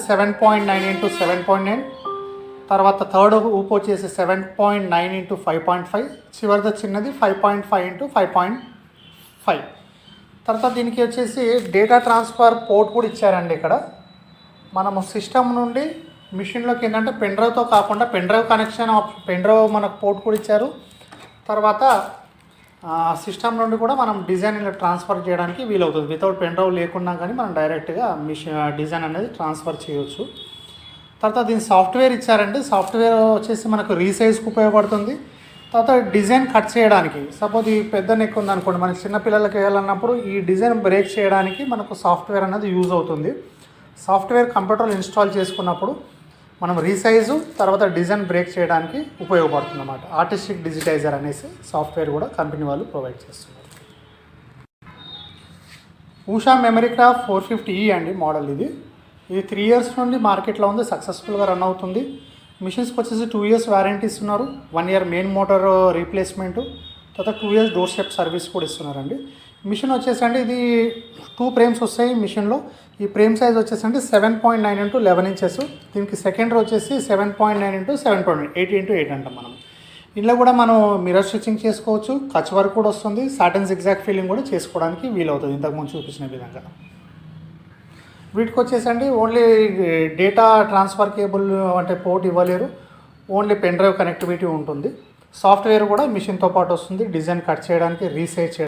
7.9 x 7.9. తర్వాత third ఊపు వచ్చేసి 7.9 x 5.5. చివరిది చిన్నది 5.5 x 5.5. తర్వాత దీనికి వచ్చేసి డేటా ట్రాన్స్ఫర్ పోర్ట్ కూడా ఇచ్చారండి. ఇక్కడ మనము సిస్టమ్ నుండి మిషన్లోకి ఏంటంటే పెన్ డ్రైవ్తో కాకుండా pen drive connection pen drive మనకు పోర్ట్ కూడా ఇచ్చారు. తర్వాత సిస్టమ్ నుండి కూడా మనం డిజైన్ ఇలా ట్రాన్స్ఫర్ చేయడానికి వీలవుతుంది. వితౌట్ పెన్ డ్రైవ్ లేకున్నా కానీ మనం డైరెక్ట్గా డిజైన్ అనేది ట్రాన్స్ఫర్ చేయవచ్చు. తర్వాత దీని సాఫ్ట్వేర్ ఇచ్చారండి. సాఫ్ట్వేర్ వచ్చేసి మనకు రీసైజ్కి ఉపయోగపడుతుంది. తర్వాత డిజైన్ కట్ చేయడానికి, సపోజ్ ఈ పెద్ద నెక్ ఉందనుకోండి, మనకి చిన్నపిల్లలకి వేయాలన్నప్పుడు ఈ డిజైన్ బ్రేక్ చేయడానికి మనకు సాఫ్ట్వేర్ అనేది యూజ్ అవుతుంది. సాఫ్ట్వేర్ కంప్యూటర్లో ఇన్స్టాల్ చేసుకున్నప్పుడు మనం రీసైజు తర్వాత డిజైన్ బ్రేక్ చేయడానికి ఉపయోగపడుతుంది అన్నమాట. ఆర్టిస్టిక్ డిజిటైజర్ అనేసి సాఫ్ట్వేర్ కూడా కంపెనీ వాళ్ళు ప్రొవైడ్ చేస్తున్నారు. ఉషా మెమరీ క్రాఫ్ట్ 450E అండి మోడల్. ఇది 3 years నుండి మార్కెట్లో ఉంది, సక్సెస్ఫుల్గా రన్ అవుతుంది. మిషన్స్కి వచ్చేసి 2 years వారంటీ ఇస్తున్నారు. 1 year మెయిన్ మోటార్ రీప్లేస్మెంటు, తర్వాత 2 years డోర్ స్టెప్ సర్వీస్ కూడా ఇస్తున్నారండి. మిషన్ వచ్చేసండి ఇది 2 frames వస్తాయి మిషన్లో. ఈ ఫ్రేమ్ సైజ్ వచ్చేసండి 7.9 x 11 inches. దీనికి సెకండరీ వచ్చేసి 7.9 x 7.9, 8 x 8 అంటాం మనం. ఇందులో కూడా మనం మిర్రర్ స్టిచ్చింగ్ చేసుకోవచ్చు, కచ్ వర్క్ కూడా వస్తుంది, సాటన్ జిగ్జాగ్ ఫీలింగ్ కూడా చేసుకోవడానికి వీలవుతుంది ఇంతకుముందు చూపించిన విధంగా. వీటికి వచ్చేసండి ఓన్లీ డేటా ట్రాన్స్ఫర్ కేబుల్ అంటే పోర్ట్ ఇవ్వలేరు, ఓన్లీ పెన్ డ్రైవ్ కనెక్టివిటీ ఉంటుంది. సాఫ్ట్వేర్ కూడా మిషన్తో పాటు వస్తుంది, డిజైన్ కట్ చేయడానికి, రీసైజ్ చేయడానికి.